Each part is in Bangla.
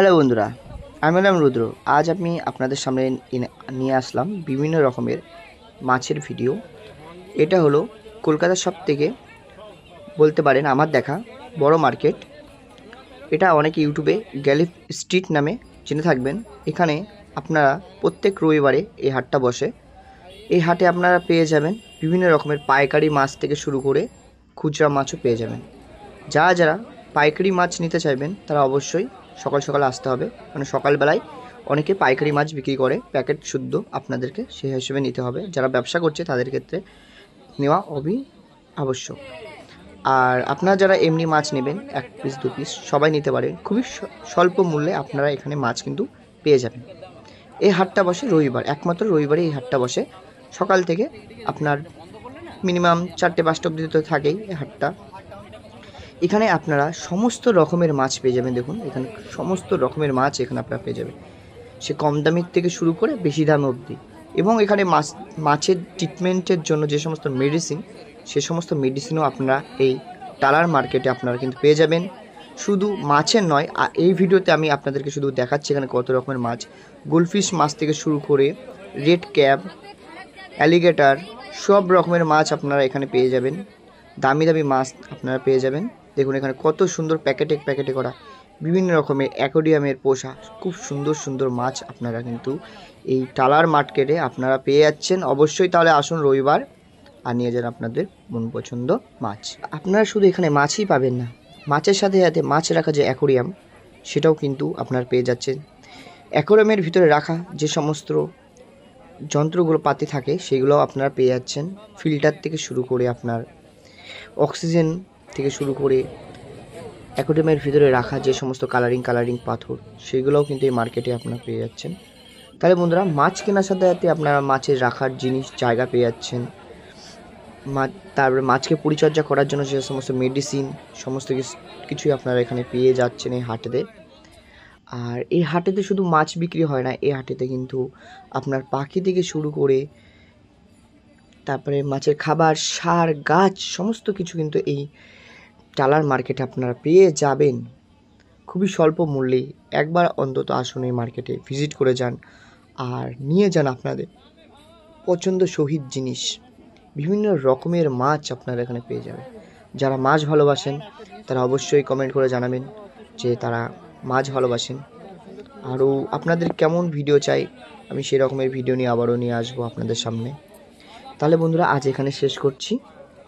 হ্যালো বন্ধুরা, আমি নাম রুদ্র। আজ আমি আপনাদের সামনে নিয়ে আসলাম বিভিন্ন রকমের মাছের ভিডিও। এটা হলো কলকাতার সবথেকে বলতে পারেন আমার দেখা বড় মার্কেট। এটা অনেকে ইউটিউবে গ্যালিফ স্ট্রিট নামে চিনে থাকবেন। এখানে আপনারা প্রত্যেক রবিবারে এই হাটটা বসে। এই হাটে আপনারা পেয়ে যাবেন বিভিন্ন রকমের পাইকারি মাছ থেকে শুরু করে খুচরা মাছও পেয়ে যাবেন। যারা পাইকারি মাছ নিতে চাইবেন তারা অবশ্যই সকাল সকাল আসতে হবে, মানে সকালবেলায় অনেকে পাইকারি মাছ বিক্রি করে প্যাকেট শুদ্ধ, আপনাদেরকে সেই হিসেবে নিতে হবে। যারা ব্যবসা করছে তাদের ক্ষেত্রে নেওয়া আবশ্যক। আর আপনারা যারা এমনি মাছ নেবেন 1 পিস 2 পিস সবাই নিতে পারেন, খুবই স্বল্প মূল্যে আপনারা এখানে মাছ কিন্তু পেয়ে যাবেন। এই হাটটা বসে রবিবার, একমাত্র রবিবারে এই হাটটা বসে। সকাল থেকে আপনার মিনিমাম 4টে-5টা অবধি তো থাকেই এই হাটটা। এখানে আপনারা সমস্ত রকমের মাছ পেয়ে যাবেন। দেখুন এখানে সমস্ত রকমের মাছ এখানে আপনারা পেয়ে যাবেন, সে কম দামের থেকে শুরু করে বেশি দাম অবধি। এবং এখানে মাছের ট্রিটমেন্টের জন্য যে সমস্ত মেডিসিন, সে সমস্ত মেডিসিনও আপনারা এই টালার মার্কেটে আপনারা কিন্তু পেয়ে যাবেন। শুধু মাছের নয়, এই ভিডিওতে আমি আপনাদেরকে শুধু দেখাচ্ছি এখানে কত রকমের মাছ। গোল্ডফিশ মাছ থেকে শুরু করে রেড ক্যাব, অ্যালিগেটর, সব রকমের মাছ আপনারা এখানে পেয়ে যাবেন। দামি দামি মাছ আপনারা পেয়ে যাবেন। দেখুন এখানে কত সুন্দর প্যাকেটে করা বিভিন্ন রকমের অ্যাকোরিয়ামের পোষা খুব সুন্দর সুন্দর মাছ আপনারা কিন্তু এই টালার মার্কেটে আপনারা পেয়ে যাচ্ছেন। অবশ্যই তাহলে আসুন রবিবার আর নিয়ে যান আপনাদের মন পছন্দ মাছ। আপনারা শুধু এখানে মাছই পাবেন না, মাছের সাথে সাথে মাছ রাখা যে অ্যাকোরিয়াম সেটাও কিন্তু আপনারা পেয়ে যাচ্ছেন। অ্যাকোরিয়ামের ভিতরে রাখা যে সমস্ত যন্ত্রগুলো পাতি থাকে সেগুলোও আপনারা পেয়ে যাচ্ছেন। ফিল্টার থেকে শুরু করে আপনার অক্সিজেন থেকে শুরু করে অ্যাকোরিয়ামের ভিতরে রাখা যে সমস্ত কালারিং পাথর সেগুলোও কিন্তু এই মার্কেটে আপনারা পেয়ে যাচ্ছেন। তাহলে বন্ধুরা, মাছ কেনার সাথে সাথে আপনারা মাছের রাখার জিনিস জায়গা পেয়ে যাচ্ছেন। তারপরে মাছকে পরিচর্যা করার জন্য যে সমস্ত মেডিসিন সমস্ত কিছুই আপনারা এখানে পেয়ে যাচ্ছেন এই হাটেতে। আর এই হাটেতে শুধু মাছ বিক্রি হয় না, এই হাটেতে কিন্তু আপনার পাখি থেকে শুরু করে তারপরে মাছের খাবার, সার, গাছ সমস্ত কিছু কিন্তু এই টালার মার্কেটে আপনারা পেয়ে যাবেন খুবই স্বল্প মূল্যে। একবার অন্তত আসুন এই মার্কেটে, ভিজিট করে যান আর নিয়ে যান আপনাদের পছন্দ সহিত জিনিস। বিভিন্ন রকমের মাছ আপনারা এখানে পেয়ে যাবেন। যারা মাছ ভালোবাসেন তারা অবশ্যই কমেন্ট করে জানাবেন যে তারা মাছ ভালোবাসেন। আরও আপনাদের কেমন ভিডিও চাই, আমি সেই রকমের ভিডিও নিয়ে আবারও নিয়ে আসবো আপনাদের সামনে। তাহলে বন্ধুরা, আজ এখানে শেষ করছি।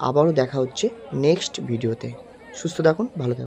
আবারও দেখা হচ্ছে নেক্সট ভিডিওতে। সুস্থ থাকুন, ভালো থাকুন।